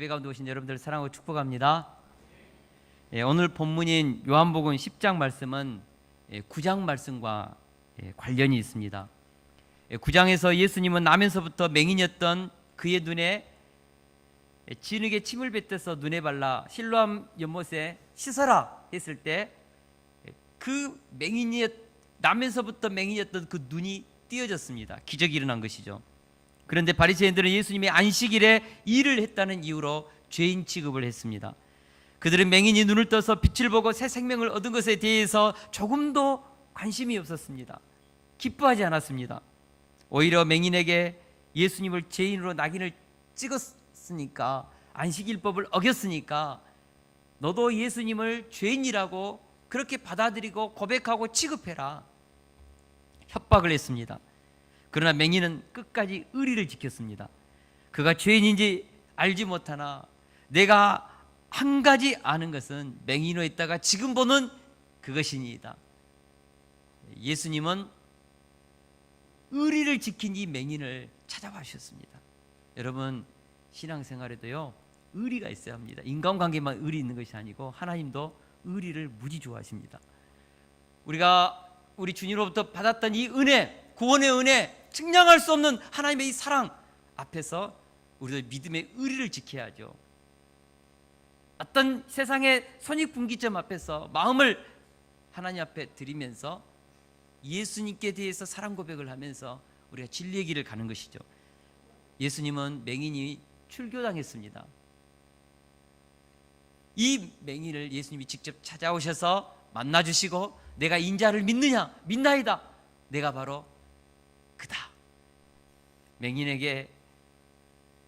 예배 가운데 오신 여러분들 사랑하고 축복합니다. 오늘 본문인 요한복음 10장 말씀은 9장 말씀과 관련이 있습니다. 9장에서 예수님은 나면서부터 맹인이었던 그의 눈에 진흙에 침을 뱉어서 눈에 발라 실로암 연못에 씻어라 했을 때 그 나면서부터 맹인이었던 그 눈이 띄어졌습니다. 기적이 일어난 것이죠. 그런데 바리새인들은 예수님이 안식일에 일을 했다는 이유로 죄인 취급을 했습니다. 그들은 맹인이 눈을 떠서 빛을 보고 새 생명을 얻은 것에 대해서 조금도 관심이 없었습니다. 기뻐하지 않았습니다. 오히려 맹인에게 예수님을 죄인으로 낙인을 찍었으니까, 안식일법을 어겼으니까 너도 예수님을 죄인이라고 그렇게 받아들이고 고백하고 취급해라, 협박을 했습니다. 그러나 맹인은 끝까지 의리를 지켰습니다. 그가 죄인인지 알지 못하나 내가 한 가지 아는 것은 맹인으로 있다가 지금 보는 그것이니이다. 예수님은 의리를 지킨 이 맹인을 찾아와 주셨습니다. 여러분, 신앙생활에도요, 의리가 있어야 합니다. 인간관계만 의리 있는 것이 아니고 하나님도 의리를 무지 좋아하십니다. 우리가 우리 주님으로부터 받았던 이 은혜, 구원의 은혜, 측량할 수 없는 하나님의 이 사랑 앞에서 우리도 믿음의 의리를 지켜야죠. 어떤 세상의 손익분기점 앞에서 마음을 하나님 앞에 드리면서 예수님께 대해서 사랑 고백을 하면서 우리가 진리의 길을 가는 것이죠. 예수님은 맹인이 출교당했습니다. 이 맹인을 예수님이 직접 찾아오셔서 만나주시고 내가 인자를 믿느냐? 믿나이다. 내가 바로 그다. 맹인에게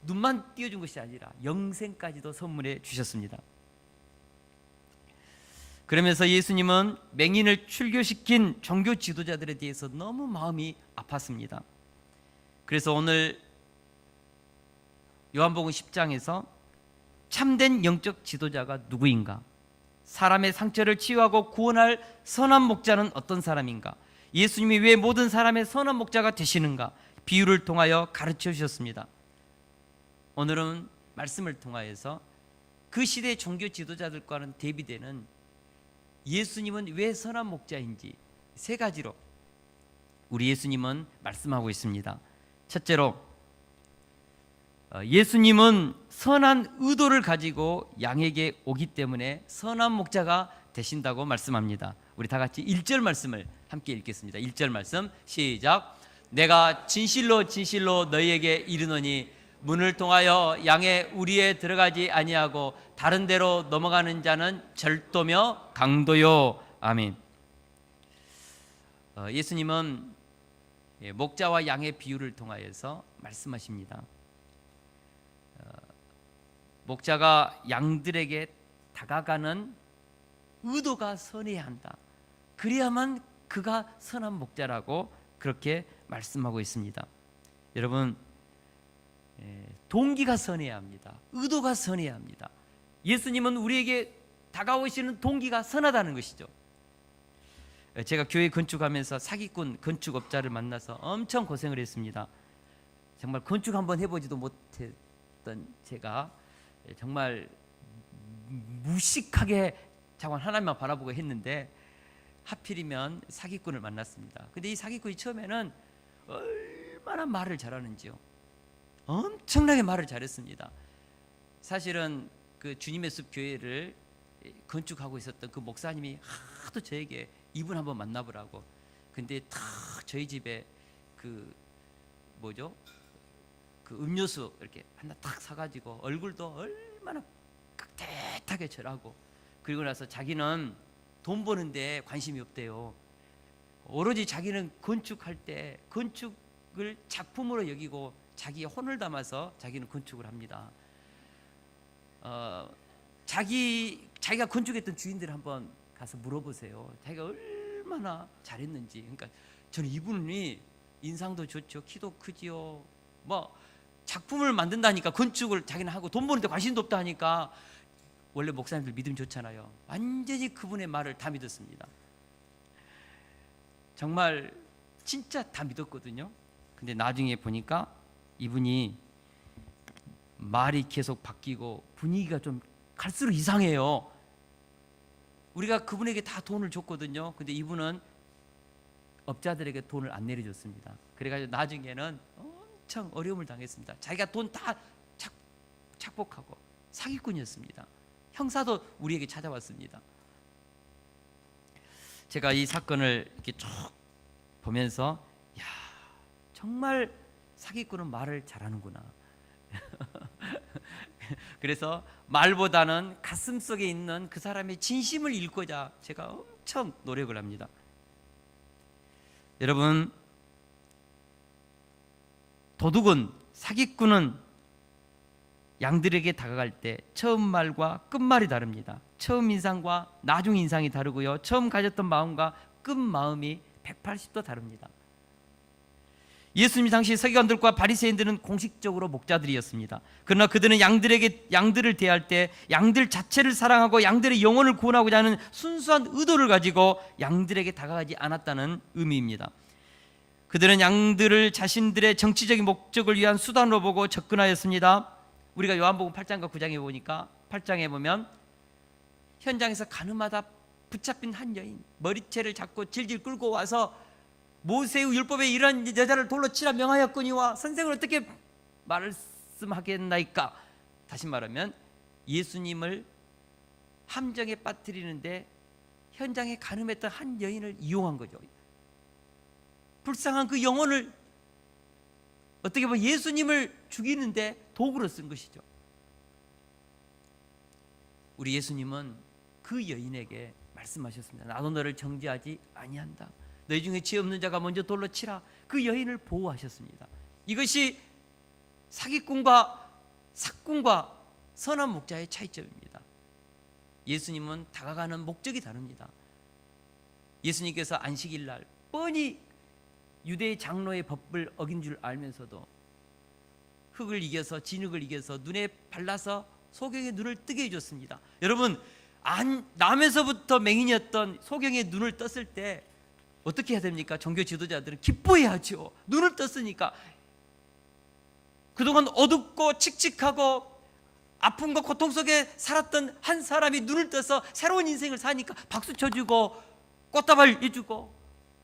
눈만 띄워준 것이 아니라 영생까지도 선물해 주셨습니다. 그러면서 예수님은 맹인을 출교시킨 종교 지도자들에 대해서 너무 마음이 아팠습니다. 그래서 오늘 요한복음 10장에서 참된 영적 지도자가 누구인가? 사람의 상처를 치유하고 구원할 선한 목자는 어떤 사람인가? 예수님이 왜 모든 사람의 선한 목자가 되시는가? 비유를 통하여 가르쳐 주셨습니다. 오늘은 말씀을 통하여서 그 시대의 종교 지도자들과는 대비되는 예수님은 왜 선한 목자인지 세 가지로 우리 예수님은 말씀하고 있습니다. 첫째로, 예수님은 선한 의도를 가지고 양에게 오기 때문에 선한 목자가 되신다고 말씀합니다. 우리 다 같이 1절 말씀을 함께 읽겠습니다. 1절 말씀 시작. 내가 진실로 진실로 너희에게 이르노니 문을 통하여 양의 우리에 들어가지 아니하고 다른 데로 넘어가는 자는 절도며 강도요. 아멘. 예수님은 목자와 양의 비유를 통하여서 말씀하십니다. 목자가 양들에게 다가가는 의도가 선해야 한다. 그래야만 그가 선한 목자라고 그렇게 말씀하고 있습니다. 여러분, 동기가 선해야 합니다. 의도가 선해야 합니다. 예수님은 우리에게 다가오시는 동기가 선하다는 것이죠. 제가 교회 건축하면서 사기꾼 건축업자를 만나서 엄청 고생을 했습니다. 정말 건축 한번 해보지도 못했던 제가 정말 무식하게 자꾸 하나님만 바라보고 했는데 하필이면 사기꾼을 만났습니다. 근데 이 사기꾼이 처음에는 얼마나 말을 잘하는지요. 엄청나게 말을 잘했습니다. 사실은 그 주님의 숲 교회를 건축하고 있었던 그 목사님이 하도 저에게 이분 한번 만나보라고. 근데 탁 저희 집에 그 음료수 이렇게 하나 탁 사가지고 얼굴도 얼마나 깍듯하게 절하고, 그리고 나서 자기는 돈 버는데 관심이 없대요. 오로지 자기는 건축할 때 건축을 작품으로 여기고 자기의 혼을 담아서 자기는 건축을 합니다. 자기가 건축했던 주인들 한번 가서 물어보세요. 자기가 얼마나 잘했는지. 그러니까 저는 이분이 인상도 좋죠, 키도 크지요, 뭐 작품을 만든다니까 건축을 자기는 하고 돈 버는데 관심도 없다 하니까 원래 목사님들 믿음 좋잖아요. 완전히 그분의 말을 다 믿었습니다. 정말 진짜 다 믿었거든요. 근데 나중에 보니까 이분이 말이 계속 바뀌고 분위기가 좀 갈수록 이상해요. 우리가 그분에게 다 돈을 줬거든요. 근데 이분은 업자들에게 돈을 안 내려줬습니다. 그래가지고 나중에는 엄청 어려움을 당했습니다. 자기가 돈 다 착복하고 사기꾼이었습니다. 형사도 우리에게 찾아왔습니다. 제가 이 사건을 이렇게 쭉 보면서 야, 정말 사기꾼은 말을 잘하는구나. 그래서 말보다는 가슴 속에 있는 그 사람의 진심을 읽고자 제가 엄청 노력을 합니다. 여러분, 도둑은, 사기꾼은 양들에게 다가갈 때 처음 말과 끝말이 다릅니다. 처음 인상과 나중 인상이 다르고요, 처음 가졌던 마음과 끝 마음이 180도 다릅니다. 예수님 당시 서기관들과 바리새인들은 공식적으로 목자들이었습니다. 그러나 그들은 양들을 대할 때 양들 자체를 사랑하고 양들의 영혼을 구원하고자 하는 순수한 의도를 가지고 양들에게 다가가지 않았다는 의미입니다. 그들은 양들을 자신들의 정치적인 목적을 위한 수단으로 보고 접근하였습니다. 우리가 요한복음 8장과 9장에 보니까 8장에 보면 현장에서 가늠하다 붙잡힌 한 여인, 머리채를 잡고 질질 끌고 와서 모세의 율법에 이런 여자를 돌로 치라 명하였거니와 선생을 어떻게 말씀하겠나이까. 다시 말하면 예수님을 함정에 빠뜨리는데 현장에 가늠했던 한 여인을 이용한 거죠. 불쌍한 그 영혼을 어떻게 보면 예수님을 죽이는데 도구로 쓴 것이죠. 우리 예수님은 그 여인에게 말씀하셨습니다. 나도 너를 정죄하지 아니한다. 너희 중에 죄 없는 자가 먼저 돌로 치라. 그 여인을 보호하셨습니다. 이것이 사기꾼과 삭꾼과 선한 목자의 차이점입니다. 예수님은 다가가는 목적이 다릅니다. 예수님께서 안식일 날 뻔히 유대의 장로의 법을 어긴 줄 알면서도 흙을 이겨서 진흙을 이겨서 눈에 발라서 소경의 눈을 뜨게 해줬습니다. 여러분, 남에서부터 맹인이었던 소경의 눈을 떴을 때 어떻게 해야 됩니까? 종교 지도자들은 기뻐해야죠. 눈을 떴으니까. 그동안 어둡고 칙칙하고 아픔과 고통 속에 살았던 한 사람이 눈을 떠서 새로운 인생을 사니까 박수 쳐주고 꽃다발 해주고,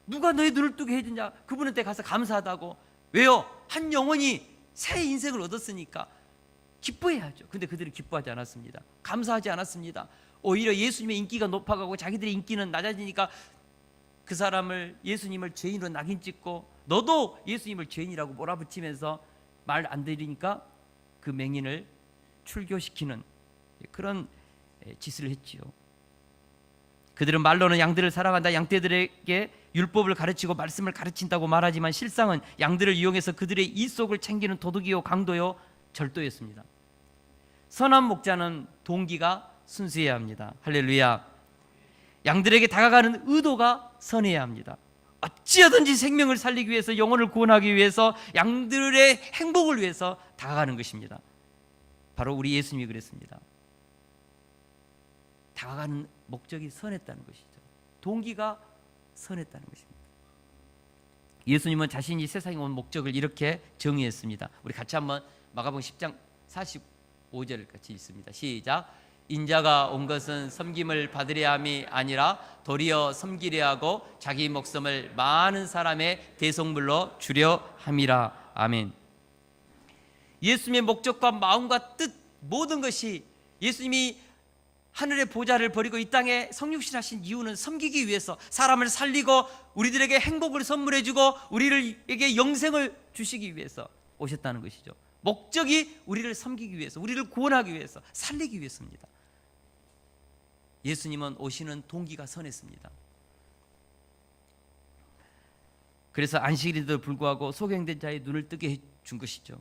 누가 너의 눈을 뜨게 해주냐? 그분한테 가서 감사하다고. 왜요? 한 영혼이 새 인생을 얻었으니까 기뻐해야죠. 근데 그들은 기뻐하지 않았습니다. 감사하지 않았습니다. 오히려 예수님의 인기가 높아가고 자기들의 인기는 낮아지니까 그 사람을, 예수님을 죄인으로 낙인 찍고 너도 예수님을 죄인이라고 몰아붙이면서 말 안 들으니까 그 맹인을 출교시키는 그런 짓을 했지요. 그들은 말로는 양들을 사랑한다, 양떼들에게 율법을 가르치고 말씀을 가르친다고 말하지만 실상은 양들을 이용해서 그들의 이속을 챙기는 도둑이요 강도요 절도였습니다. 선한 목자는 동기가 순수해야 합니다. 할렐루야. 양들에게 다가가는 의도가 선해야 합니다. 어찌하든지 생명을 살리기 위해서, 영혼을 구원하기 위해서, 양들의 행복을 위해서 다가가는 것입니다. 바로 우리 예수님이 그랬습니다. 다가가는 목적이 선했다는 것이죠. 동기가 선했다는 것입니다. 예수님은 자신이 세상에 온 목적을 이렇게 정의했습니다. 우리 같이 한번 마가복음 10장 45절 같이 읽습니다. 시작. 인자가 온 것은 섬김을 받으려 함이 아니라 도리어 섬기려 하고 자기 목숨을 많은 사람의 대속물로 주려 함이라. 아멘. 예수님의 목적과 마음과 뜻, 모든 것이 예수님이 하늘의 보좌를 버리고 이 땅에 성육신하신 이유는 섬기기 위해서, 사람을 살리고 우리들에게 행복을 선물해주고 우리에게 영생을 주시기 위해서 오셨다는 것이죠. 목적이 우리를 섬기기 위해서, 우리를 구원하기 위해서, 살리기 위해서입니다. 예수님은 오시는 동기가 선했습니다. 그래서 안식일에도 불구하고 소경된 자의 눈을 뜨게 해준 것이죠.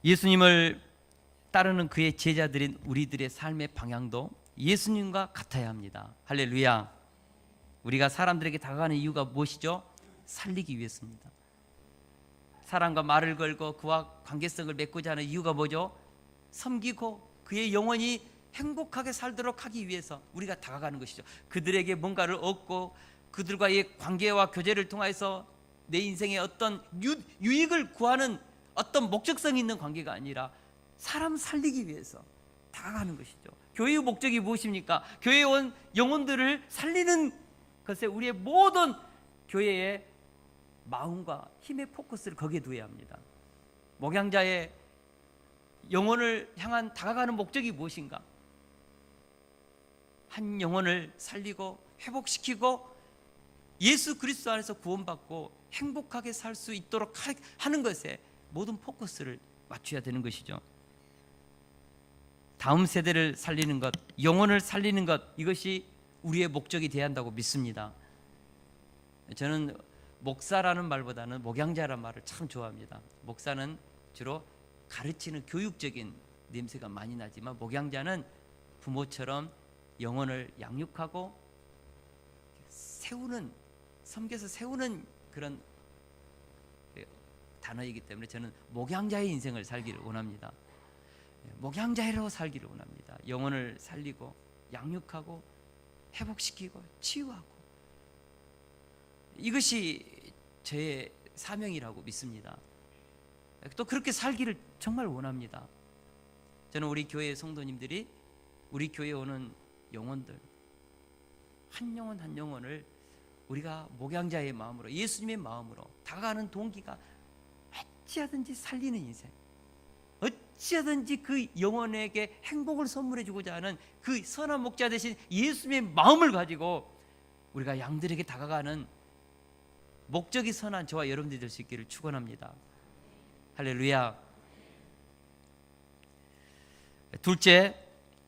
예수님을 따르는 그의 제자들인 우리들의 삶의 방향도 예수님과 같아야 합니다. 할렐루야. 우리가 사람들에게 다가가는 이유가 무엇이죠? 살리기 위해서입니다. 사람과 말을 걸고 그와 관계성을 맺고자 하는 이유가 뭐죠? 섬기고 그의 영혼이 행복하게 살도록 하기 위해서 우리가 다가가는 것이죠. 그들에게 뭔가를 얻고 그들과의 관계와 교제를 통해서 내 인생에 어떤 유익을 구하는 어떤 목적성이 있는 관계가 아니라 사람 살리기 위해서 다가가는 것이죠. 교회의 목적이 무엇입니까? 교회에 온 영혼들을 살리는 것에 우리의 모든 교회의 마음과 힘의 포커스를 거기에 두어야 합니다. 목양자의 영혼을 향한 다가가는 목적이 무엇인가? 한 영혼을 살리고 회복시키고 예수 그리스도 안에서 구원받고 행복하게 살 수 있도록 하는 것에 모든 포커스를 맞춰야 되는 것이죠. 다음 세대를 살리는 것, 영혼을 살리는 것, 이것이 우리의 목적이 되어야 한다고 믿습니다. 저는 목사라는 말보다는 목양자라는 말을 참 좋아합니다. 목사는 주로 가르치는 교육적인 냄새가 많이 나지만 목양자는 부모처럼 영혼을 양육하고 세우는, 섬겨서 세우는 그런 단어이기 때문에 저는 목양자의 인생을 살기를 원합니다. 목양자로 살기를 원합니다. 영혼을 살리고 양육하고 회복시키고 치유하고, 이것이 저의 사명이라고 믿습니다. 또 그렇게 살기를 정말 원합니다. 저는 우리 교회 성도님들이 우리 교회에 오는 영혼들 한 영혼 한 영혼을 우리가 목양자의 마음으로, 예수님의 마음으로 다가가는 동기가 어찌하든지 살리는 인생, 어찌하든지 그 영혼에게 행복을 선물해 주고자 하는 그 선한 목자 되신 예수님의 마음을 가지고 우리가 양들에게 다가가는 목적이 선한 저와 여러분들이 될 수 있기를 축원합니다. 할렐루야. 둘째,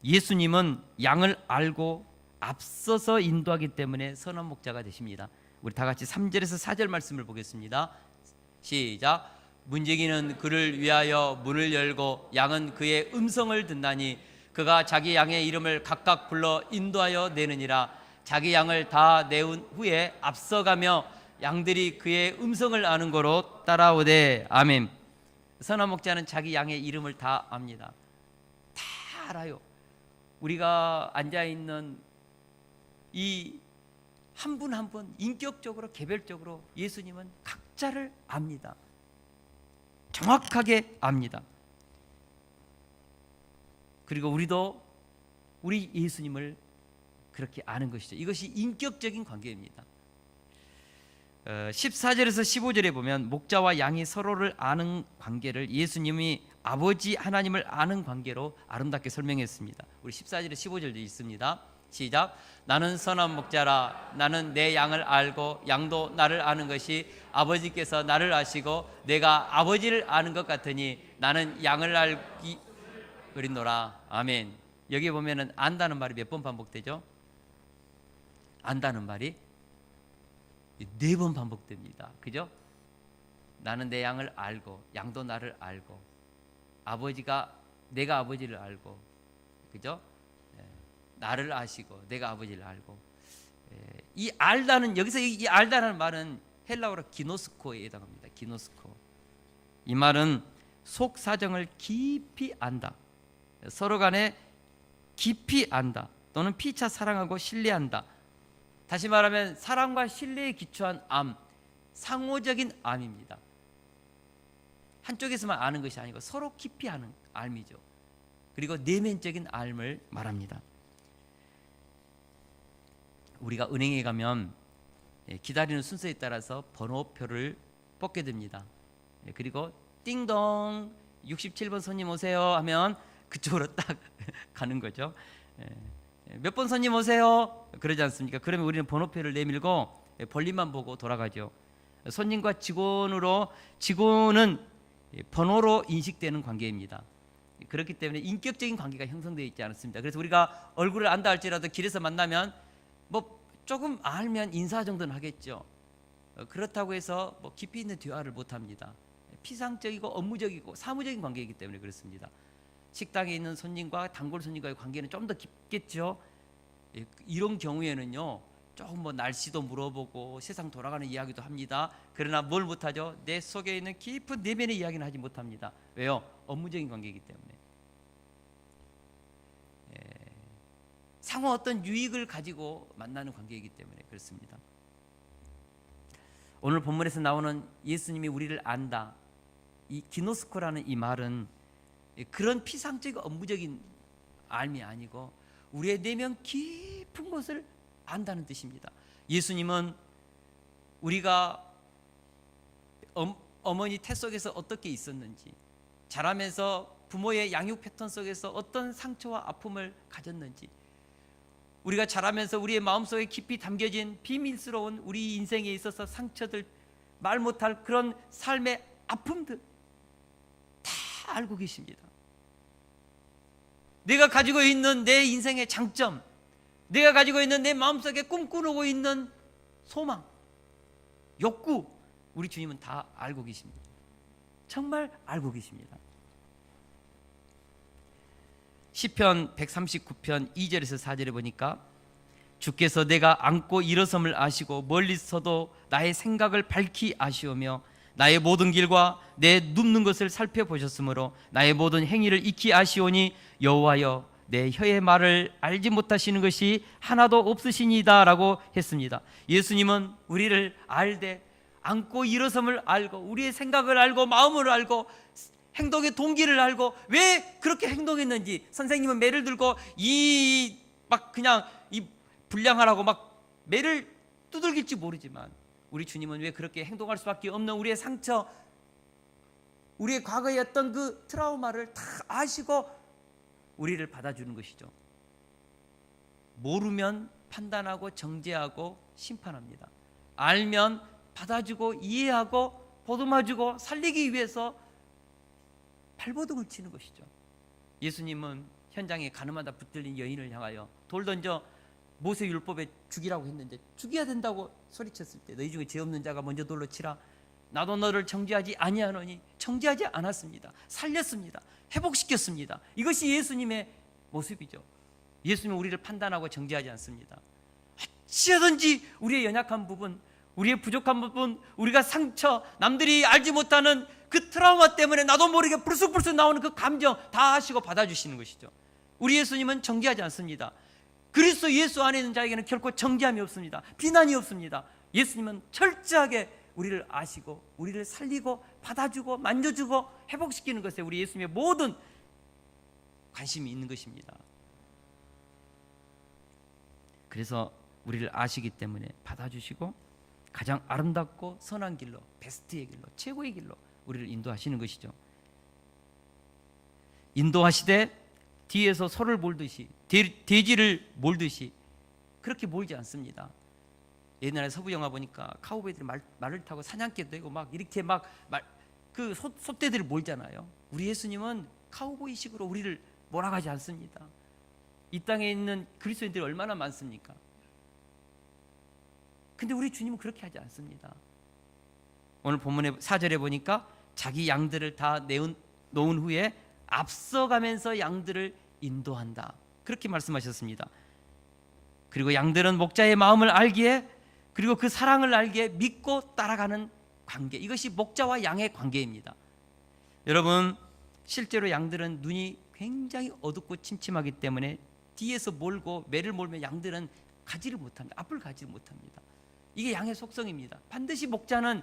예수님은 양을 알고 앞서서 인도하기 때문에 선한 목자가 되십니다. 우리 다 같이 3절에서 4절 말씀을 보겠습니다. 시작. 문지기는 그를 위하여 문을 열고 양은 그의 음성을 듣나니 그가 자기 양의 이름을 각각 불러 인도하여 내느니라. 자기 양을 다 내온 후에 앞서가며 양들이 그의 음성을 아는 거로 따라오되. 아멘. 선한 목자는 자기 양의 이름을 다 압니다. 다 알아요. 우리가 앉아있는 이 한 분 한 분 인격적으로 개별적으로 예수님은 각자를 압니다. 정확하게 압니다. 그리고 우리도 우리 예수님을 그렇게 아는 것이죠. 이것이 인격적인 관계입니다. 14절에서 15절에 보면 목자와 양이 서로를 아는 관계를 예수님이 아버지 하나님을 아는 관계로 아름답게 설명했습니다. 우리 14절에 15절도 있습니다. 시작. 나는 선한 목자라. 나는 내 양을 알고 양도 나를 아는 것이 아버지께서 나를 아시고 내가 아버지를 아는 것 같으니 나는 양을 알기 그리노라. 아멘. 여기 보면은 안다는 말이 몇 번 반복되죠? 안다는 말이 4번 반복됩니다. 그죠? 나는 내 양을 알고 양도 나를 알고 아버지가 내가 아버지를 알고, 그죠? 나를 아시고 내가 아버지를 알고. 이 알다는, 여기서 이 알다는 말은 헬라어로 기노스코에 해당합니다. 기노스코. 이 말은 속 사정을 깊이 안다, 서로 간에 깊이 안다, 또는 피차 사랑하고 신뢰한다. 다시 말하면 사랑과 신뢰에 기초한 암, 상호적인 암입니다. 한쪽에서만 아는 것이 아니고 서로 깊이 아는 알미죠. 그리고 내면적인 알을 말합니다. 우리가 은행에 가면 기다리는 순서에 따라서 번호표를 뽑게 됩니다. 그리고 띵동 67번 손님 오세요 하면 그쪽으로 딱 가는 거죠. 몇 번 손님 오세요 그러지 않습니까? 그러면 우리는 번호표를 내밀고 볼일만 보고 돌아가죠. 손님과 직원은 번호로 인식되는 관계입니다. 그렇기 때문에 인격적인 관계가 형성되어 있지 않습니다. 그래서 우리가 얼굴을 안다 할지라도 길에서 만나면 뭐 조금 알면 인사 정도는 하겠죠. 그렇다고 해서 뭐 깊이 있는 대화를 못합니다. 피상적이고 업무적이고 사무적인 관계이기 때문에 그렇습니다. 식당에 있는 손님과 단골 손님과의 관계는 좀 더 깊겠죠. 이런 경우에는요, 조금 뭐 날씨도 물어보고 세상 돌아가는 이야기도 합니다. 그러나 뭘 못하죠? 내 속에 있는 깊은 내면의 이야기는 하지 못합니다. 왜요? 업무적인 관계이기 때문에. 상호 어떤 유익을 가지고 만나는 관계이기 때문에 그렇습니다. 오늘 본문에서 나오는 예수님이 우리를 안다, 이 기노스코라는 이 말은 그런 피상적이고 업무적인 알미 아니고 우리의 내면 깊은 것을 안다는 뜻입니다. 예수님은 우리가 어머니 태 속에서 어떻게 있었는지, 자라면서 부모의 양육 패턴 속에서 어떤 상처와 아픔을 가졌는지, 우리가 자라면서 우리의 마음속에 깊이 담겨진 비밀스러운 우리 인생에 있어서 상처들, 말 못할 그런 삶의 아픔들 다 알고 계십니다. 내가 가지고 있는 내 인생의 장점, 내가 가지고 있는 내 마음속에 꿈꾸고 있는 소망, 욕구, 우리 주님은 다 알고 계십니다. 정말 알고 계십니다. 시편 139편 2절에서 4절에 보니까 주께서 내가 앉고 일어섬을 아시고 멀리서도 나의 생각을 밝히 아시오며 나의 모든 길과 내 눕는 것을 살펴보셨으므로 나의 모든 행위를 익히 아시오니 여호와여 내 혀의 말을 알지 못하시는 것이 하나도 없으시니이다 라고 했습니다. 예수님은 우리를 알되 앉고 일어섬을 알고 우리의 생각을 알고 마음을 알고 행동의 동기를 알고 왜 그렇게 행동했는지, 선생님은 매를 들고 그냥 불량하라고 막 매를 두들길지 모르지만 우리 주님은 왜 그렇게 행동할 수밖에 없는 우리의 상처, 우리의 과거의 어떤 그 트라우마를 다 아시고 우리를 받아주는 것이죠. 모르면 판단하고 정죄하고 심판합니다. 알면 받아주고 이해하고 보듬어주고 살리기 위해서 발버둥을 치는 것이죠. 예수님은 현장에 가늠하다 붙들린 여인을 향하여 돌 던져 모세율법에 죽이라고 했는데 죽여야 된다고 소리쳤을 때 너희 중에 죄 없는 자가 먼저 돌로 치라. 나도 너를 정죄하지 아니하노니 정죄하지 않았습니다. 살렸습니다. 회복시켰습니다. 이것이 예수님의 모습이죠. 예수님은 우리를 판단하고 정죄하지 않습니다. 어찌하든지 우리의 연약한 부분, 우리의 부족한 부분, 우리가 상처, 남들이 알지 못하는 그 트라우마 때문에 나도 모르게 불쑥불쑥 나오는 그 감정 다 아시고 받아주시는 것이죠. 우리 예수님은 정죄하지 않습니다. 그리스도 예수 안에 있는 자에게는 결코 정죄함이 없습니다. 비난이 없습니다. 예수님은 철저하게 우리를 아시고 우리를 살리고 받아주고 만져주고 회복시키는 것에 우리 예수님의 모든 관심이 있는 것입니다. 그래서 우리를 아시기 때문에 받아주시고 가장 아름답고 선한 길로, 베스트의 길로, 최고의 길로 우리를 인도하시는 것이죠. 인도하시되 뒤에서 소를 몰듯이, 돼지를 몰듯이 그렇게 몰지 않습니다. 옛날에 서부 영화 보니까 카우보이들이 말을 타고 사냥개도 되고 막 이렇게 그 소떼들을 몰잖아요. 우리 예수님은 카우보이식으로 우리를 몰아가지 않습니다. 이 땅에 있는 그리스도인들이 얼마나 많습니까? 근데 우리 주님은 그렇게 하지 않습니다. 오늘 본문의 4절에 보니까 자기 양들을 다 놓은 후에 앞서가면서 양들을 인도한다, 그렇게 말씀하셨습니다. 그리고 양들은 목자의 마음을 알기에, 그리고 그 사랑을 알기에 믿고 따라가는 관계, 이것이 목자와 양의 관계입니다. 여러분, 실제로 양들은 눈이 굉장히 어둡고 침침하기 때문에 뒤에서 몰고 매를 몰면 양들은 가지를 못합니다. 앞을 가지를 못합니다. 이게 양의 속성입니다. 반드시 목자는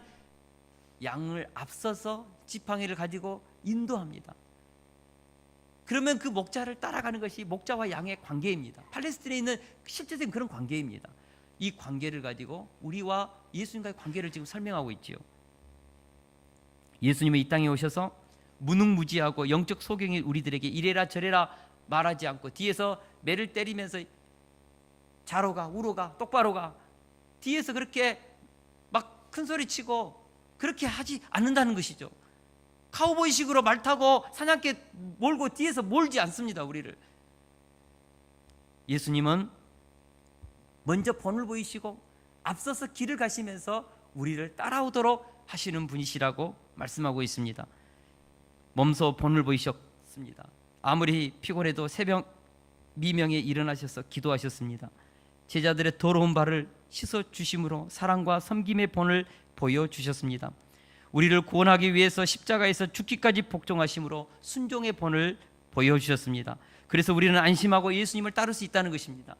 양을 앞서서 지팡이를 가지고 인도합니다. 그러면 그 목자를 따라가는 것이 목자와 양의 관계입니다. 팔레스틴에 있는 실제적인 그런 관계입니다. 이 관계를 가지고 우리와 예수님과의 관계를 지금 설명하고 있지요. 예수님은 이 땅에 오셔서 무능무지하고 영적 소경인 우리들에게 이래라 저래라 말하지 않고 뒤에서 매를 때리면서 자로 가, 우로 가, 똑바로 가, 뒤에서 그렇게 막 큰 소리 치고 그렇게 하지 않는다는 것이죠. 카우보이식으로 말 타고 사냥개 몰고 뒤에서 몰지 않습니다. 우리를. 예수님은 먼저 본을 보이시고 앞서서 길을 가시면서 우리를 따라오도록 하시는 분이시라고 말씀하고 있습니다. 몸소 본을 보이셨습니다. 아무리 피곤해도 새벽 미명에 일어나셔서 기도하셨습니다. 제자들의 더러운 발을 씻어 주심으로 사랑과 섬김의 본을 보여주셨습니다. 우리를 구원하기 위해서 십자가에서 죽기까지 복종하심으로 순종의 본을 보여주셨습니다. 그래서 우리는 안심하고 예수님을 따를 수 있다는 것입니다.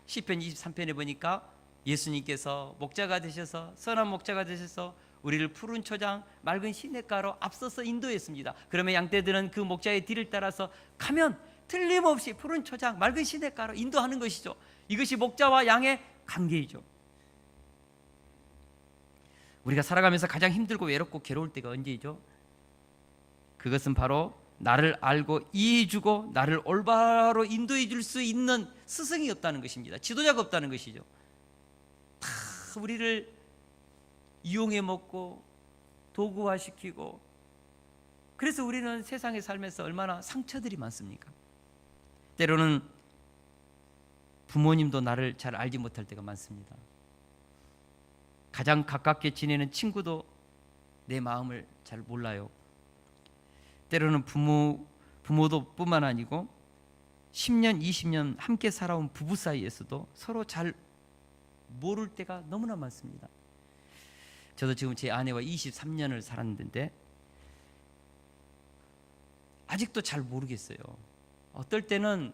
시편 23편에 보니까 예수님께서 목자가 되셔서, 선한 목자가 되셔서 우리를 푸른 초장 맑은 시냇가로 앞서서 인도했습니다. 그러면 양떼들은 그 목자의 뒤를 따라서 가면 틀림없이 푸른 초장 맑은 시냇가로 인도하는 것이죠. 이것이 목자와 양의 관계이죠. 우리가 살아가면서 가장 힘들고 외롭고 괴로울 때가 언제이죠? 그것은 바로 나를 알고 이해해주고 나를 올바로 인도해 줄 수 있는 스승이 없다는 것입니다. 지도자가 없다는 것이죠. 다 우리를 이용해 먹고 도구화시키고, 그래서 우리는 세상에 살면서 얼마나 상처들이 많습니까? 때로는 부모님도 나를 잘 알지 못할 때가 많습니다. 가장 가깝게 지내는 친구도 내 마음을 잘 몰라요. 때로는 부모도 뿐만 아니고 10년, 20년 함께 살아온 부부 사이에서도 서로 잘 모를 때가 너무나 많습니다. 저도 지금 제 아내와 23년을 살았는데 아직도 잘 모르겠어요. 어떨 때는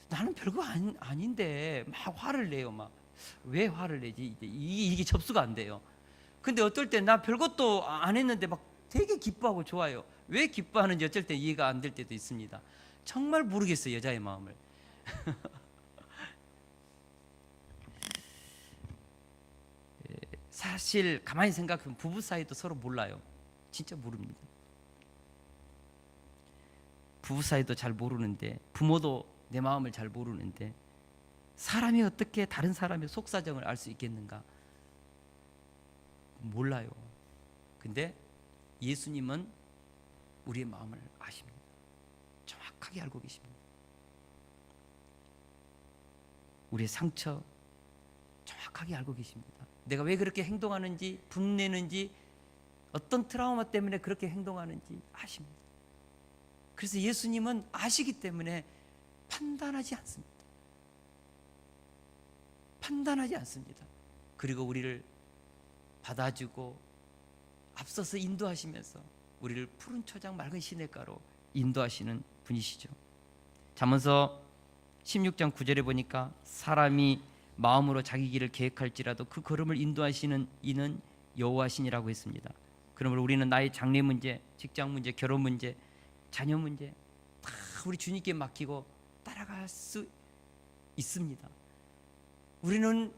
나는 별거 아닌데 막 화를 내요. 막 왜 화를 내지? 이게 접수가 안 돼요. 근데 어떨 때 나 별것도 안 했는데 막 되게 기뻐하고 좋아요. 왜 기뻐하는지 어쩔 때 이해가 안 될 때도 있습니다. 정말 모르겠어요, 여자의 마음을. 사실 가만히 생각하면 부부 사이도 서로 몰라요. 진짜 모릅니다. 부부 사이도 잘 모르는데, 부모도 내 마음을 잘 모르는데 사람이 어떻게 다른 사람의 속사정을 알 수 있겠는가? 몰라요. 근데 예수님은 우리의 마음을 아십니다. 정확하게 알고 계십니다. 우리의 상처 정확하게 알고 계십니다. 내가 왜 그렇게 행동하는지, 분내는지, 어떤 트라우마 때문에 그렇게 행동하는지 아십니다. 그래서 예수님은 아시기 때문에 판단하지 않습니다. 판단하지 않습니다. 그리고 우리를 받아주고 앞서서 인도하시면서 우리를 푸른 초장 맑은 시냇가로 인도하시는 분이시죠. 잠언서 16장 9절에 보니까 사람이 마음으로 자기 길을 계획할지라도 그 걸음을 인도하시는 이는 여호와시니라고 했습니다. 그러므로 우리는 나의 장래 문제, 직장 문제, 결혼 문제, 자녀 문제 다 우리 주님께 맡기고 따라갈 수 있습니다. 우리는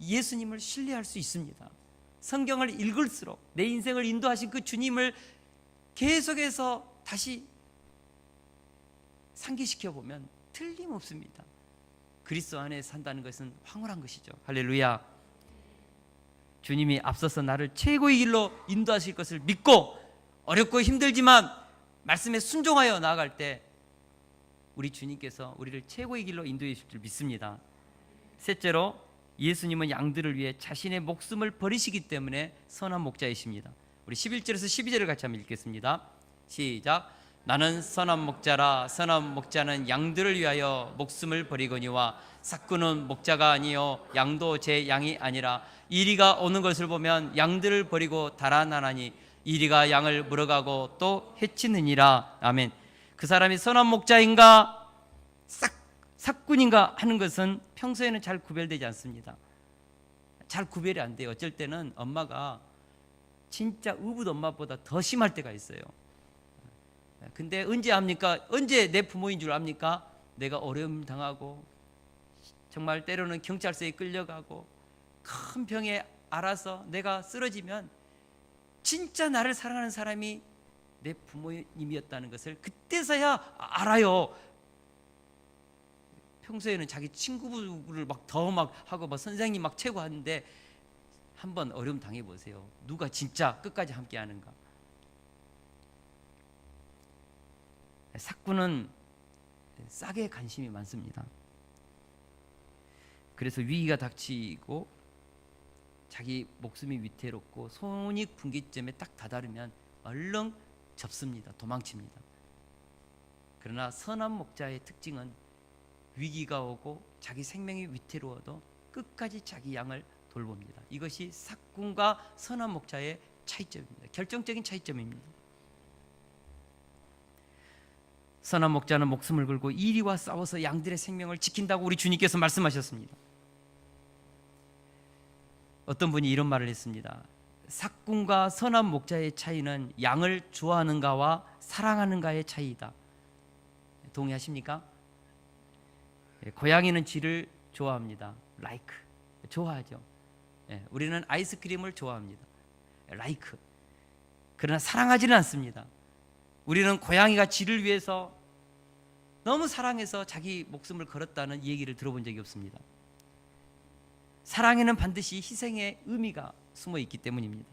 예수님을 신뢰할 수 있습니다. 성경을 읽을수록 내 인생을 인도하신 그 주님을 계속해서 다시 상기시켜 보면 틀림없습니다. 그리스도 안에 산다는 것은 황홀한 것이죠. 할렐루야. 주님이 앞서서 나를 최고의 길로 인도하실 것을 믿고 어렵고 힘들지만 말씀에 순종하여 나아갈 때 우리 주님께서 우리를 최고의 길로 인도해 주실 줄 믿습니다. 셋째로, 예수님은 양들을 위해 자신의 목숨을 버리시기 때문에 선한 목자이십니다. 우리 11절에서 12절을 같이 한번 읽겠습니다. 시작. 나는 선한 목자라. 선한 목자는 양들을 위하여 목숨을 버리거니와 삭구는 목자가 아니요 양도 제 양이 아니라 이리가 오는 것을 보면 양들을 버리고 달아나나니 이리가 양을 물어가고 또 해치느니라. 아멘. 그 사람이 선한 목자인가 삭군인가 하는 것은 평소에는 잘 구별되지 않습니다. 잘 구별이 안 돼요. 어쩔 때는 엄마가 진짜 의붓 엄마보다 더 심할 때가 있어요. 근데 언제 압니까? 언제 내 부모인 줄 압니까? 내가 어려움 당하고 정말 때로는 경찰서에 끌려가고 큰 병에 앓아서 내가 쓰러지면 진짜 나를 사랑하는 사람이 내 부모님이었다는 것을 그때서야 알아요. 평소에는 자기 친구를 막 더 막 하고 막 선생님 막 최고 하는데 한번 어려움 당해 보세요. 누가 진짜 끝까지 함께 하는가? 삭구는 싹에 관심이 많습니다. 그래서 위기가 닥치고 자기 목숨이 위태롭고 손익 분기점에 딱 다다르면 얼른 접습니다. 도망칩니다. 그러나 선한 목자의 특징은 위기가 오고 자기 생명이 위태로워도 끝까지 자기 양을 돌봅니다. 이것이 삭군과 선한 목자의 차이점입니다. 결정적인 차이점입니다. 선한 목자는 목숨을 걸고 이리와 싸워서 양들의 생명을 지킨다고 우리 주님께서 말씀하셨습니다. 어떤 분이 이런 말을 했습니다. 삭군과 선한 목자의 차이는 양을 좋아하는가와 사랑하는가의 차이이다. 동의하십니까? 고양이는 쥐를 좋아합니다. like. 좋아하죠. 우리는 아이스크림을 좋아합니다. like. 그러나 사랑하지는 않습니다. 우리는 고양이가 쥐를 위해서 너무 사랑해서 자기 목숨을 걸었다는 얘기를 들어본 적이 없습니다. 사랑에는 반드시 희생의 의미가 숨어 있기 때문입니다.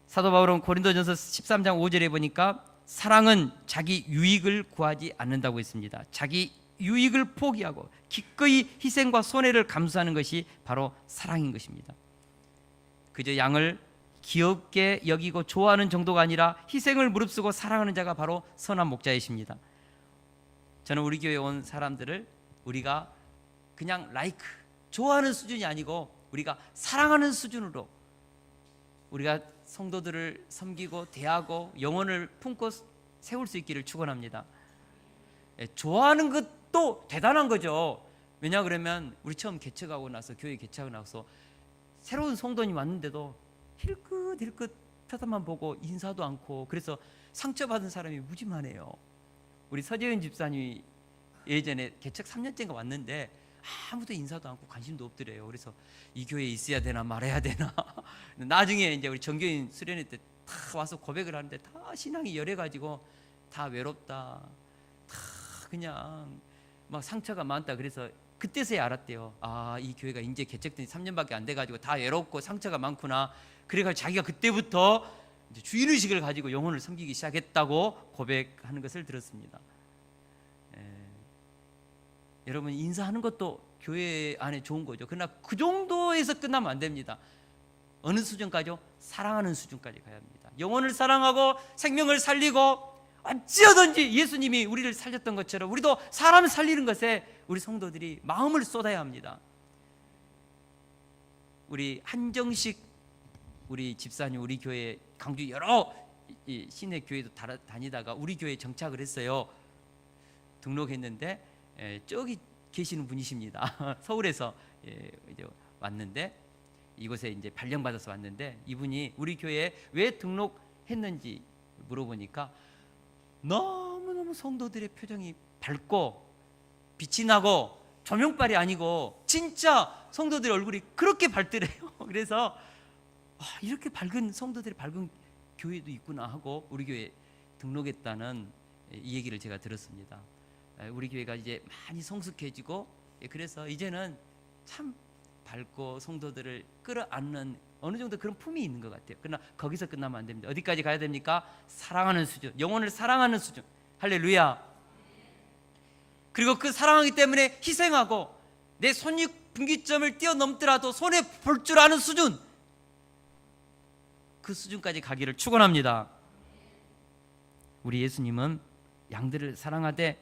사도 바울은 고린도전서 13장 5절에 보니까 사랑은 자기 유익을 구하지 않는다고 했습니다. 자기 유익을 포기하고 기꺼이 희생과 손해를 감수하는 것이 바로 사랑인 것입니다. 그저 양을 귀엽게 여기고 좋아하는 정도가 아니라 희생을 무릅쓰고 사랑하는 자가 바로 선한 목자이십니다. 저는 우리 교회에 온 사람들을 우리가 그냥 like, 좋아하는 수준이 아니고 우리가 사랑하는 수준으로 우리가 성도들을 섬기고 대하고 영혼을 품고 세울 수 있기를 축원합니다. 좋아하는 것도 대단한 거죠. 왜냐 그러면 우리 처음 개척하고 나서 교회 개척하고 나서 새로운 성도님 왔는데도 힐끗힐끗 쳐다만 보고 인사도 않고 그래서 상처받은 사람이 무지 많아요. 우리 서재은 집사님이 예전에 개척 3년째인가 왔는데 아무도 인사도 않고 관심도 없더래요. 그래서 이 교회에 있어야 되나 말아야 되나. 나중에 이제 우리 정교인 수련회 때 다 와서 고백을 하는데 다 신앙이 열해가지고 다 외롭다, 다 그냥 막 상처가 많다. 그래서 그때서야 알았대요. 아, 이 교회가 이제 개척된 3년밖에 안 돼가지고 다 외롭고 상처가 많구나. 그래가지고 자기가 그때부터 이제 주인의식을 가지고 영혼을 섬기기 시작했다고 고백하는 것을 들었습니다. 여러분 인사하는 것도 교회 안에 좋은 거죠. 그러나 그 정도에서 끝나면 안 됩니다. 어느 수준까지요? 사랑하는 수준까지 가야 합니다. 영혼을 사랑하고 생명을 살리고 어찌하든지 예수님이 우리를 살렸던 것처럼 우리도 사람을 살리는 것에 우리 성도들이 마음을 쏟아야 합니다. 우리 한정식 우리 집사님 우리 교회 강주 여러 시내 교회도 다니다가 우리 교회에 정착을 했어요. 등록했는데 저기 계시는 분이십니다. 서울에서 이제 왔는데 이곳에 이제 발령받아서 왔는데 이분이 우리 교회에 왜 등록했는지 물어보니까 너무너무 성도들의 표정이 밝고 빛이 나고 조명빨이 아니고 진짜 성도들의 얼굴이 그렇게 밝더래요. 그래서 이렇게 밝은 성도들의 밝은 교회도 있구나 하고 우리 교회에 등록했다는 이 얘기를 제가 들었습니다. 우리 교회가 이제 많이 성숙해지고 그래서 이제는 참 밝고 성도들을 끌어안는 어느 정도 그런 품이 있는 것 같아요. 그러나 거기서 끝나면 안 됩니다. 어디까지 가야 됩니까? 사랑하는 수준, 영혼을 사랑하는 수준. 할렐루야. 그리고 그 사랑하기 때문에 희생하고 내 손익 분기점을 뛰어넘더라도 손해 볼 줄 아는 수준, 그 수준까지 가기를 축원합니다. 우리 예수님은 양들을 사랑하되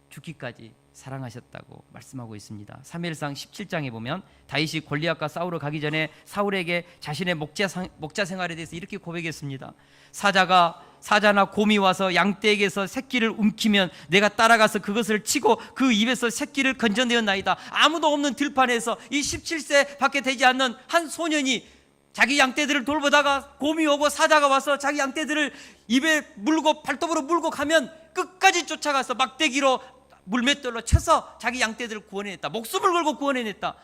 죽기까지 사랑하셨다고 말씀하고 있습니다. 사무엘상 17장에 보면 다윗이 골리앗과 싸우러 가기 전에 사울에게 자신의 목자 생활에 대해서 이렇게 고백했습니다. 사자나 곰이 와서 양떼에게서 새끼를 움키면 내가 따라가서 그것을 치고 그 입에서 새끼를 건져내었나이다. 아무도 없는 들판에서 이 17세 밖에 되지 않는 한 소년이 자기 양떼들을 돌보다가 곰이 오고 사자가 와서 자기 양떼들을 입에 물고 발톱으로 물고 가면 끝까지 쫓아가서 막대기로 물맷돌로 쳐서 자기 양떼들을 구원해냈다. 목숨을 걸고 구원해냈다.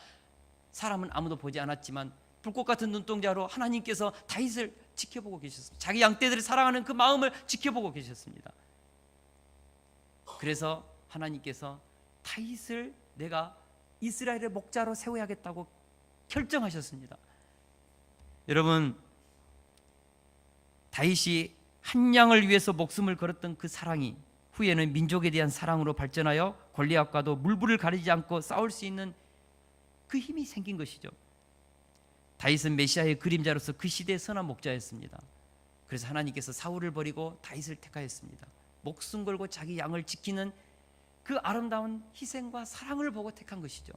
사람은 아무도 보지 않았지만 불꽃 같은 눈동자로 하나님께서 다윗을 지켜보고 계셨습니다. 자기 양떼들을 사랑하는 그 마음을 지켜보고 계셨습니다. 그래서 하나님께서 다윗을 내가 이스라엘의 목자로 세워야겠다고 결정하셨습니다. 여러분, 다윗이 한 양을 위해서 목숨을 걸었던 그 사랑이 후에는 민족에 대한 사랑으로 발전하여 골리앗과도 물불을 가리지 않고 싸울 수 있는 그 힘이 생긴 것이죠. 다윗은 메시아의 그림자로서 그 시대의 선한 목자였습니다. 그래서 하나님께서 사울을 버리고 다윗을 택하였습니다. 목숨 걸고 자기 양을 지키는 그 아름다운 희생과 사랑을 보고 택한 것이죠.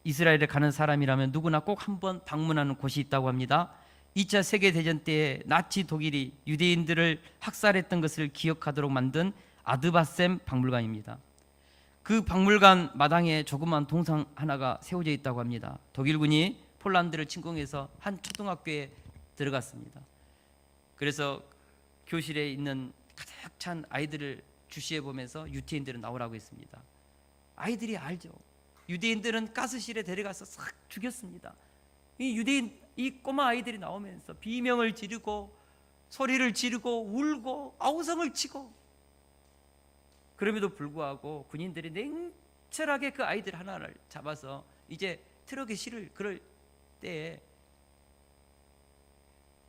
이스라엘에 가는 사람이라면 누구나 꼭 한번 방문하는 곳이 있다고 합니다. 2차 세계대전 때에 나치 독일이 유대인들을 학살했던 것을 기억하도록 만든 아드바셈 박물관입니다. 그 박물관 마당에 조그만 동상 하나가 세워져 있다고 합니다. 독일군이 폴란드를 침공해서 한 초등학교에 들어갔습니다. 그래서 교실에 있는 가득 찬 아이들을 주시해 보면서 유태인들은 나오라고 했습니다. 아이들이 알죠. 유대인들은 가스실에 데려가서 싹 죽였습니다. 이 유대인, 이 꼬마 아이들이 나오면서 비명을 지르고 소리를 지르고 울고 아우성을 치고, 그럼에도 불구하고 군인들이 냉철하게 그 아이들 하나를 잡아서 이제 트럭에 실을 그럴 때에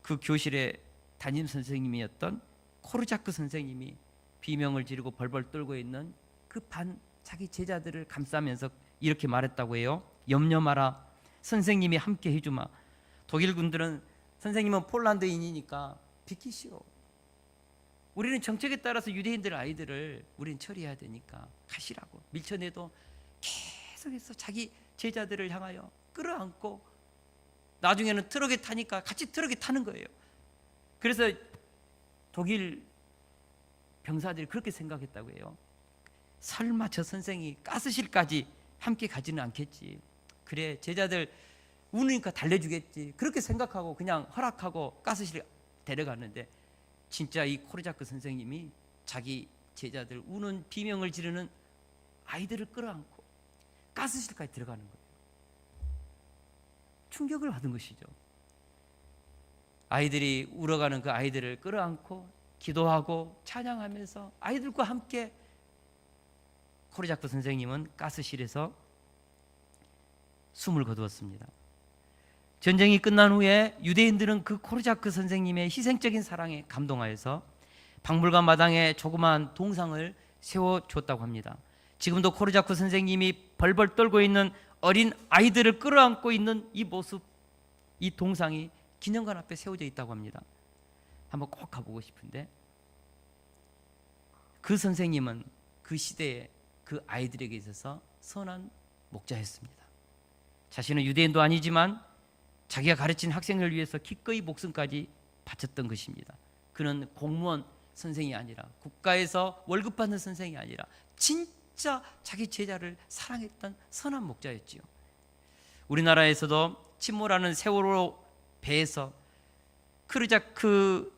그 교실의 담임 선생님이었던 코르자크 선생님이 비명을 지르고 벌벌 떨고 있는 그 자기 제자들을 감싸면서 이렇게 말했다고 해요. 염려 마라. 선생님이 함께 해주마. 독일 군들은 선생님은 폴란드인이니까 비키시오. 우리는 정책에 따라서 유대인들 아이들을 우리는 처리해야 되니까 가시라고 밀쳐내도 계속해서 자기 제자들을 향하여 끌어안고 나중에는 트럭에 타니까 같이 트럭에 타는 거예요. 그래서 독일 병사들이 그렇게 생각했다고 해요. 설마 저 선생이 가스실까지 함께 가지는 않겠지. 그래, 제자들 우니까 달래주겠지. 그렇게 생각하고 그냥 허락하고 가스실에 데려갔는데, 진짜 이 코르자크 선생님이 자기 제자들 우는 비명을 지르는 아이들을 끌어안고 가스실까지 들어가는 거예요. 충격을 받은 것이죠. 아이들이 울어가는 그 아이들을 끌어안고 기도하고 찬양하면서 아이들과 함께 코르자크 선생님은 가스실에서 숨을 거두었습니다. 전쟁이 끝난 후에 유대인들은 그 코르자크 선생님의 희생적인 사랑에 감동하여서 박물관 마당에 조그마한 동상을 세워줬다고 합니다. 지금도 코르자크 선생님이 벌벌 떨고 있는 어린 아이들을 끌어안고 있는 이 모습, 이 동상이 기념관 앞에 세워져 있다고 합니다. 한번 꼭 가보고 싶은데, 그 선생님은 그 시대에 그 아이들에게 있어서 선한 목자였습니다. 자신은 유대인도 아니지만 자기가 가르친 학생을 위해서 기꺼이 목숨까지 바쳤던 것입니다. 그는 공무원 선생이 아니라, 국가에서 월급 받는 선생이 아니라 진짜 자기 제자를 사랑했던 선한 목자였지요. 우리나라에서도 침몰하는 세월호 배에서 코르자크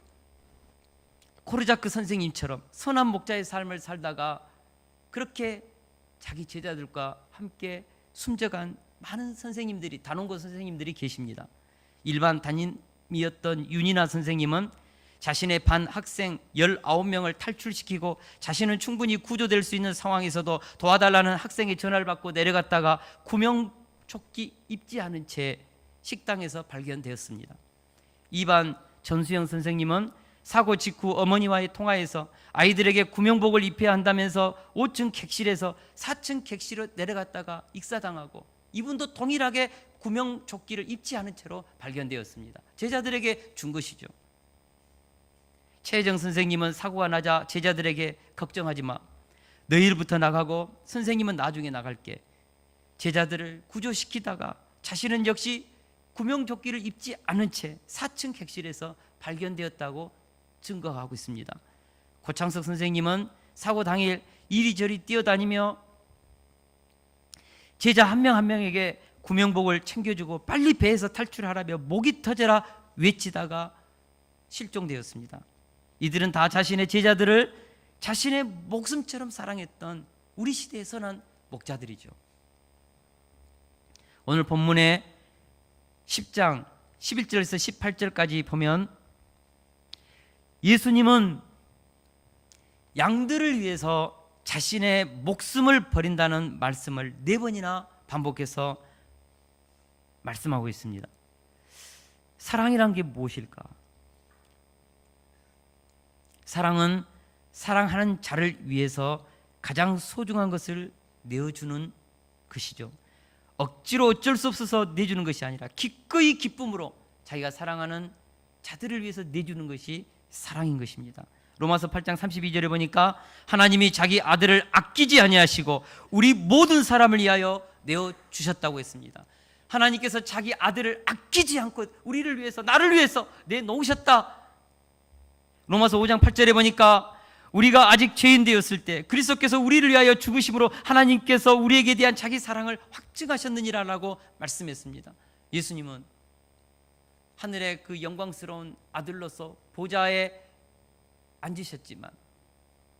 선생님처럼 선한 목자의 삶을 살다가 그렇게 자기 제자들과 함께 숨져간 많은 선생님들이, 단원고 선생님들이 계십니다. 일반 담임이었던 윤이나 선생님은 자신의 반 학생 19명을 탈출시키고 자신은 충분히 구조될 수 있는 상황에서도 도와달라는 학생의 전화를 받고 내려갔다가 구명조끼 입지 않은 채 식당에서 발견되었습니다. 이반 전수영 선생님은 사고 직후 어머니와의 통화에서 아이들에게 구명복을 입혀야 한다면서 5층 객실에서 4층 객실로 내려갔다가 익사당하고, 이분도 동일하게 구명조끼를 입지 않은 채로 발견되었습니다. 제자들에게 준 것이죠. 최혜정 선생님은 사고가 나자 제자들에게 걱정하지 마, 너희들부터 나가고 선생님은 나중에 나갈게. 제자들을 구조시키다가 자신은 역시 구명조끼를 입지 않은 채 4층 객실에서 발견되었다고 증거하고 있습니다. 고창석 선생님은 사고 당일 이리저리 뛰어다니며 제자 한 명 한 명에게 구명복을 챙겨주고 빨리 배에서 탈출하라며 목이 터져라 외치다가 실종되었습니다. 이들은 다 자신의 제자들을 자신의 목숨처럼 사랑했던 우리 시대의 선한 목자들이죠. 오늘 본문의 10장 11절에서 18절까지 보면 예수님은 양들을 위해서 자신의 목숨을 버린다는 말씀을 4번이나 반복해서 말씀하고 있습니다. 사랑이란 게 무엇일까? 사랑은 사랑하는 자를 위해서 가장 소중한 것을 내어주는 것이죠. 억지로 어쩔 수 없어서 내주는 것이 아니라 기꺼이 기쁨으로 자기가 사랑하는 자들을 위해서 내주는 것이 사랑인 것입니다. 로마서 8장 32절에 보니까 하나님이 자기 아들을 아끼지 아니하시고 우리 모든 사람을 위하여 내어주셨다고 했습니다. 하나님께서 자기 아들을 아끼지 않고 우리를 위해서, 나를 위해서 내놓으셨다. 로마서 5장 8절에 보니까 우리가 아직 죄인 되었을 때 그리스도께서 우리를 위하여 죽으심으로 하나님께서 우리에게 대한 자기 사랑을 확증하셨느니라라고 말씀했습니다. 예수님은 하늘의 그 영광스러운 아들로서 보좌에 앉으셨지만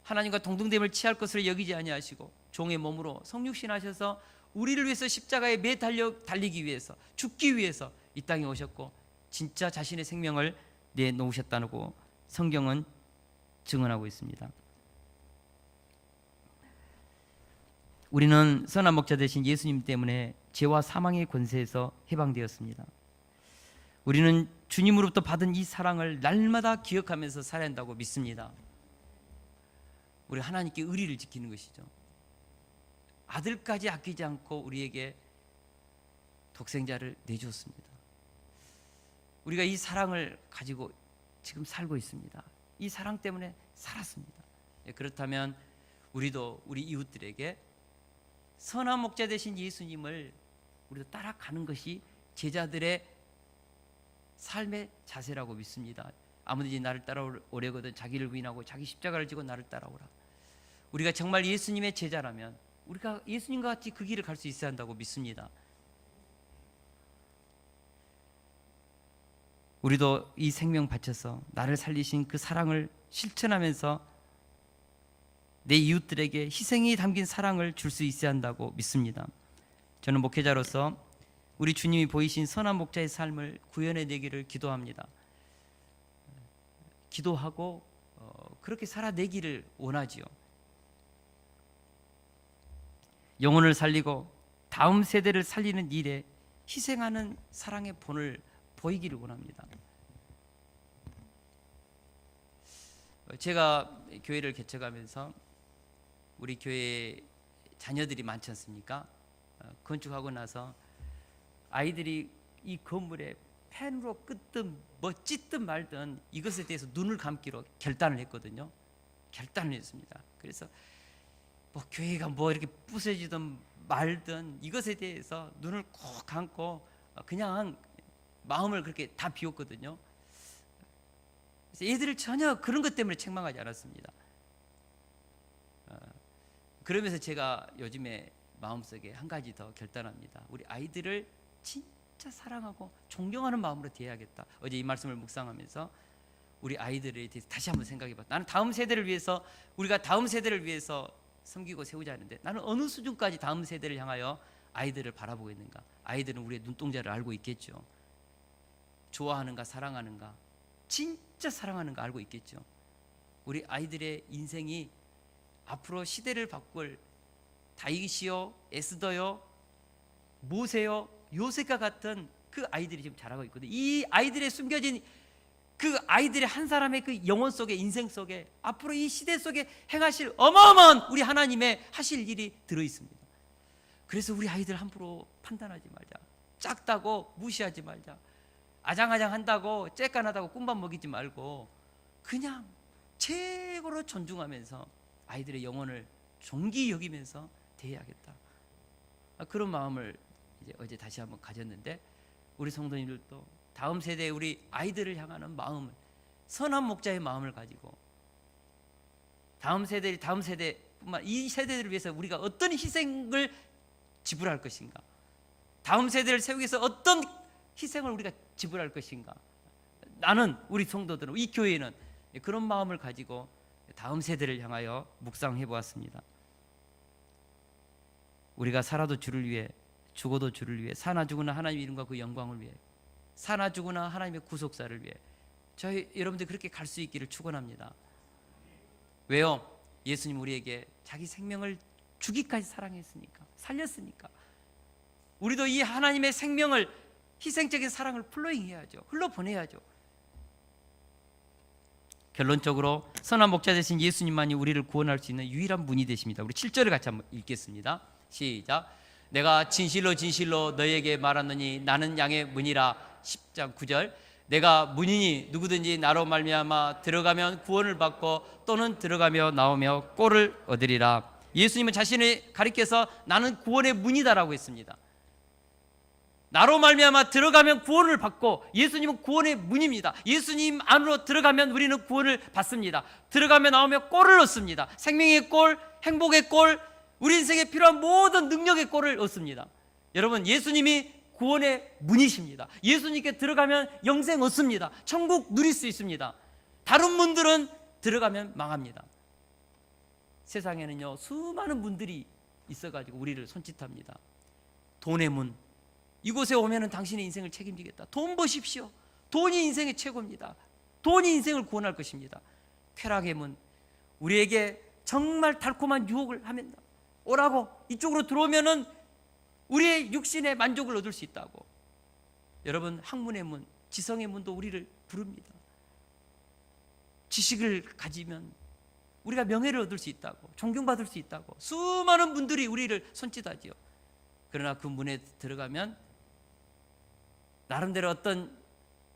하나님과 동등됨을 취할 것을 여기지 아니하시고 종의 몸으로 성육신하셔서 우리를 위해서 십자가에 매 달리기 위해서, 죽기 위해서 이 땅에 오셨고 진짜 자신의 생명을 내놓으셨다고 성경은 증언하고 있습니다. 우리는 선한 목자 되신 예수님 때문에 죄와 사망의 권세에서 해방되었습니다. 우리는 주님으로부터 받은 이 사랑을 날마다 기억하면서 살아야 한다고 믿습니다. 우리 하나님께 의리를 지키는 것이죠. 아들까지 아끼지 않고 우리에게 독생자를 내주었습니다. 우리가 이 사랑을 가지고 지금 살고 있습니다. 이 사랑 때문에 살았습니다. 그렇다면 우리도 우리 이웃들에게 선한 목자 되신 예수님을 우리도 따라가는 것이 제자들의 삶의 자세라고 믿습니다. 아무든지 나를 따라오려거든 자기를 부인하고 자기 십자가를 지고 나를 따라오라. 우리가 정말 예수님의 제자라면 우리가 예수님과 같이 그 길을 갈 수 있어야 한다고 믿습니다. 우리도 이 생명 바쳐서 나를 살리신 그 사랑을 실천하면서 내 이웃들에게 희생이 담긴 사랑을 줄 수 있어야 한다고 믿습니다. 저는 목회자로서 우리 주님이 보이신 선한 목자의 삶을 구현해내기를 기도합니다. 기도하고 그렇게 살아내기를 원하지요. 영혼을 살리고 다음 세대를 살리는 일에 희생하는 사랑의 본을 보이기를 원합니다. 제가 교회를 개척하면서 우리 교회에 자녀들이 많지 않습니까? 건축하고 나서 아이들이 이 건물에 펜으로 끄든 뭐 찢든 말든 이것에 대해서 눈을 감기로 결단을 했거든요. 결단을 했습니다. 그래서 뭐 교회가 뭐 이렇게 부서지든 말든 이것에 대해서 눈을 꼭 감고 그냥 마음을 그렇게 다 비웠거든요. 그래서 애들을 전혀 그런 것 때문에 책망하지 않았습니다. 그러면서 제가 요즘에 마음속에 한 가지 더 결단합니다. 우리 아이들을 진짜 사랑하고 존경하는 마음으로 대해야겠다. 어제 이 말씀을 묵상하면서 우리 아이들에 대해서 다시 한번 생각해봐. 나는 다음 세대를 위해서, 우리가 다음 세대를 위해서 섬기고 세우자 하는데 나는 어느 수준까지 다음 세대를 향하여 아이들을 바라보고 있는가? 아이들은 우리의 눈동자를 알고 있겠죠. 좋아하는가 사랑하는가, 진짜 사랑하는가 알고 있겠죠. 우리 아이들의 인생이 앞으로 시대를 바꿀 다윗이요, 에스더요, 모세요, 요셉과 같은 그 아이들이 지금 자라고 있거든요. 이 아이들의 숨겨진 그 아이들의 한 사람의 그 영혼 속에, 인생 속에 앞으로 이 시대 속에 행하실 어마어마한 우리 하나님의 하실 일이 들어있습니다. 그래서 우리 아이들 함부로 판단하지 말자. 작다고 무시하지 말자. 아장아장한다고 쬐깐하다고 꿈밥 먹이지 말고 그냥 최고로 존중하면서 아이들의 영혼을 존귀 여기면서 대해야겠다. 그런 마음을 이제 어제 다시 한번 가졌는데, 우리 성도님들도 다음 세대 우리 아이들을 향하는 마음을, 선한 목자의 마음을 가지고 다음 세대뿐만 이 세대들을 위해서 우리가 어떤 희생을 지불할 것인가, 다음 세대를 세우기 위해서 어떤 희생을 우리가 지불할 것인가. 나는, 우리 성도들은, 이 교회는 그런 마음을 가지고 다음 세대를 향하여 묵상해 보았습니다. 우리가 살아도 주를 위해, 죽어도 주를 위해, 사나 죽으나 하나님의 이름과 그 영광을 위해, 사나 죽으나 하나님의 구속사를 위해 저희 여러분들 그렇게 갈 수 있기를 축원합니다. 왜요? 예수님 우리에게 자기 생명을 주기까지 사랑했으니까, 살렸으니까. 우리도 이 하나님의 생명을, 희생적인 사랑을 플로잉해야죠. 흘러보내야죠. 결론적으로 선한 목자 되신 예수님만이 우리를 구원할 수 있는 유일한 문이 되십니다. 우리 7절을 같이 한번 읽겠습니다. 시작. 내가 진실로 진실로 너희에게 말하노니 나는 양의 문이라. 10장 9절. 내가 문이니 누구든지 나로 말미암아 들어가면 구원을 받고 또는 들어가며 나오며 꼴을 얻으리라. 예수님은 자신을 가리켜서 나는 구원의 문이다라고 했습니다. 나로 말미암아 들어가면 구원을 받고, 예수님은 구원의 문입니다. 예수님 안으로 들어가면 우리는 구원을 받습니다. 들어가면 나오면 꼴을 얻습니다. 생명의 꼴, 행복의 꼴, 우리 인생에 필요한 모든 능력의 꼴을 얻습니다. 여러분, 예수님이 구원의 문이십니다. 예수님께 들어가면 영생 얻습니다. 천국 누릴 수 있습니다. 다른 분들은 들어가면 망합니다. 세상에는요, 수많은 분들이 있어가지고 우리를 손짓합니다. 돈의 문, 이곳에 오면은 당신의 인생을 책임지겠다. 돈 버십시오. 돈이 인생의 최고입니다. 돈이 인생을 구원할 것입니다. 쾌락의 문, 우리에게 정말 달콤한 유혹을 하면 오라고, 이쪽으로 들어오면은 우리의 육신의 만족을 얻을 수 있다고. 여러분, 학문의 문, 지성의 문도 우리를 부릅니다. 지식을 가지면 우리가 명예를 얻을 수 있다고, 존경받을 수 있다고 수많은 분들이 우리를 손짓하지요. 그러나 그 문에 들어가면 나름대로 어떤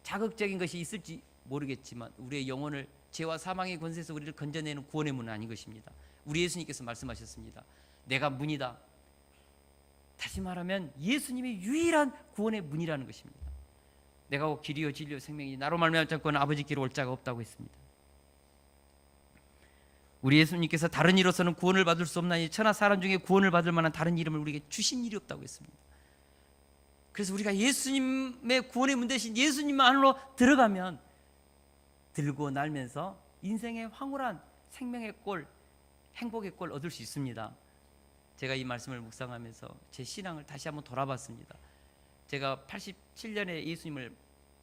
자극적인 것이 있을지 모르겠지만 우리의 영혼을 죄와 사망의 권세에서 우리를 건져내는 구원의 문은 아닌 것입니다. 우리 예수님께서 말씀하셨습니다. 내가 문이다. 다시 말하면 예수님이 유일한 구원의 문이라는 것입니다. 내가 곧 길이요 진리요 생명이니 나로 말미암지 않고는 아버지께로 올 자가 없다고 했습니다. 우리 예수님께서 다른 이로서는 구원을 받을 수 없나니 천하 사람 중에 구원을 받을 만한 다른 이름을 우리에게 주신 일이 없다고 했습니다. 그래서 우리가 예수님의 구원의 문 대신 예수님 안으로 들어가면 들고 날면서 인생의 황홀한 생명의 꼴, 행복의 꼴 얻을 수 있습니다. 제가 이 말씀을 묵상하면서 제 신앙을 다시 한번 돌아봤습니다. 제가 87년에 예수님을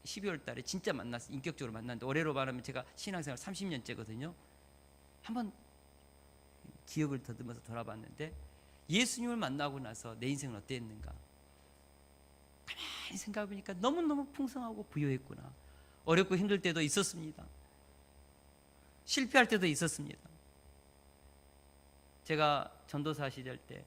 12월 달에 진짜 만났어요. 인격적으로 만났는데 올해로 말하면 제가 신앙생활 30년째거든요. 한번 기억을 더듬어서 돌아봤는데 예수님을 만나고 나서 내 인생은 어땠는가? 가만히 생각해보니까 너무너무 풍성하고 부유했구나. 어렵고 힘들 때도 있었습니다. 실패할 때도 있었습니다. 제가 전도사 시절 때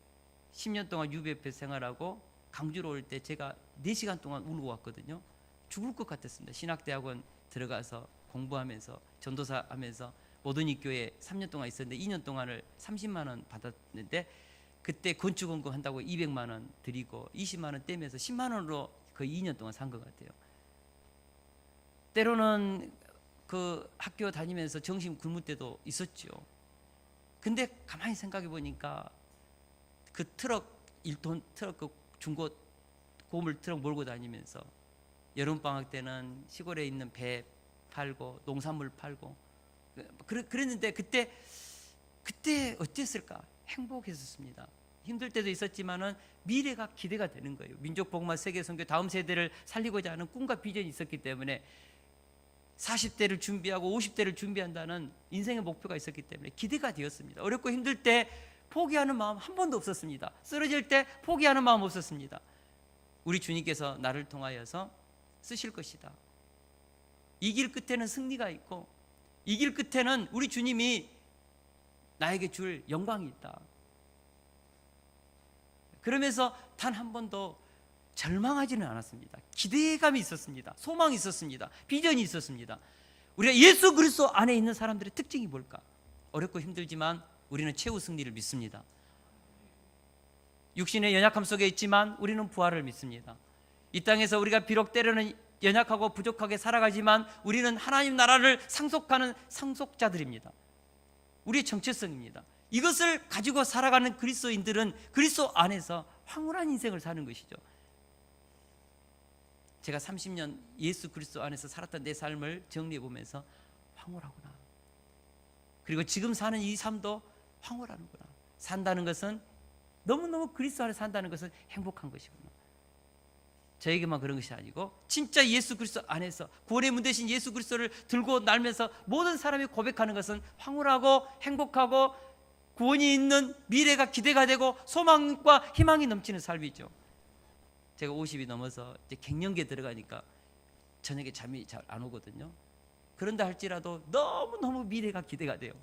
10년 동안 UBF 생활하고 강주로 올 때 제가 4시간 동안 울고 왔거든요. 죽을 것 같았습니다. 신학대학원 들어가서 공부하면서 전도사 하면서 모든이 교회 3년 동안 있었는데 2년 동안을 30만 원 받았는데 그때 건축원금 한다고 200만 원 드리고 20만 원 떼면서 10만 원으로 거의 2년 동안 산 것 같아요. 때로는 그 학교 다니면서 정신 굶을 때도 있었죠. 근데 가만히 생각해 보니까 그 트럭 1톤 트럭 그 중고 고물 트럭 몰고 다니면서 여름방학 때는 시골에 있는 배 팔고 농산물 팔고 그랬는데 그때 어땠을까? 행복했었습니다. 힘들 때도 있었지만은 미래가 기대가 되는 거예요. 민족복음화 세계선교 다음 세대를 살리고자 하는 꿈과 비전이 있었기 때문에 40대를 준비하고 50대를 준비한다는 인생의 목표가 있었기 때문에 기대가 되었습니다. 어렵고 힘들 때 포기하는 마음 한 번도 없었습니다. 쓰러질 때 포기하는 마음 없었습니다. 우리 주님께서 나를 통하여서 쓰실 것이다. 이 길 끝에는 승리가 있고 이 길 끝에는 우리 주님이 나에게 줄 영광이 있다. 그러면서 단 한 번도 절망하지는 않았습니다. 기대감이 있었습니다. 소망이 있었습니다. 비전이 있었습니다. 우리가 예수 그리스도 안에 있는 사람들의 특징이 뭘까? 어렵고 힘들지만 우리는 최후 승리를 믿습니다. 육신의 연약함 속에 있지만 우리는 부활을 믿습니다. 이 땅에서 우리가 비록 때로는 연약하고 부족하게 살아가지만 우리는 하나님 나라를 상속하는 상속자들입니다. 우리의 정체성입니다. 이것을 가지고 살아가는 그리스도인들은 그리스도 안에서 황홀한 인생을 사는 것이죠. 제가 30년 예수 그리스도 안에서 살았던 내 삶을 정리해 보면서 황홀하구나. 그리고 지금 사는 이 삶도 황홀하구나. 산다는 것은 너무너무 그리스도 안에 산다는 것은 행복한 것이구나. 저에게만 그런 것이 아니고 진짜 예수 그리스도 안에서 구원의 문 대신 예수 그리스도를 들고 날면서 모든 사람이 고백하는 것은 황홀하고 행복하고 구원이 있는 미래가 기대가 되고 소망과 희망이 넘치는 삶이죠. 제가 50이 넘어서 이제 갱년기에 들어가니까 저녁에 잠이 잘 안 오거든요. 그런다 할지라도 너무너무 미래가 기대가 돼요.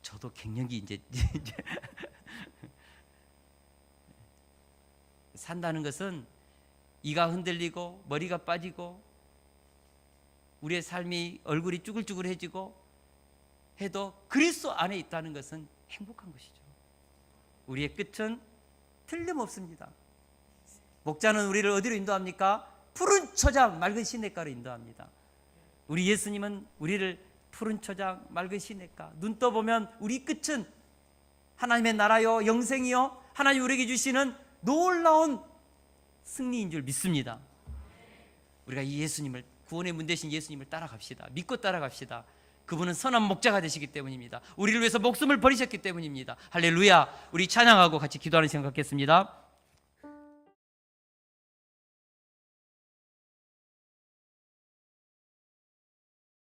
저도 갱년기 이제 산다는 것은 이가 흔들리고 머리가 빠지고 우리의 삶이 얼굴이 쭈글쭈글해지고 해도 그리스도 안에 있다는 것은 행복한 것이죠. 우리의 끝은 틀림없습니다. 목자는 우리를 어디로 인도합니까? 푸른 초장 맑은 시냇가로 인도합니다. 우리 예수님은 우리를 푸른 초장 맑은 시냇가, 눈 떠보면 우리 끝은 하나님의 나라요 영생이요 하나님 우리에게 주시는 놀라운 승리인 줄 믿습니다. 우리가 이 예수님을, 구원의 문 되신 예수님을 따라갑시다. 믿고 따라갑시다. 그분은 선한 목자가 되시기 때문입니다. 우리를 위해서 목숨을 버리셨기 때문입니다. 할렐루야. 우리 찬양하고 같이 기도하는 시간 갖겠습니다.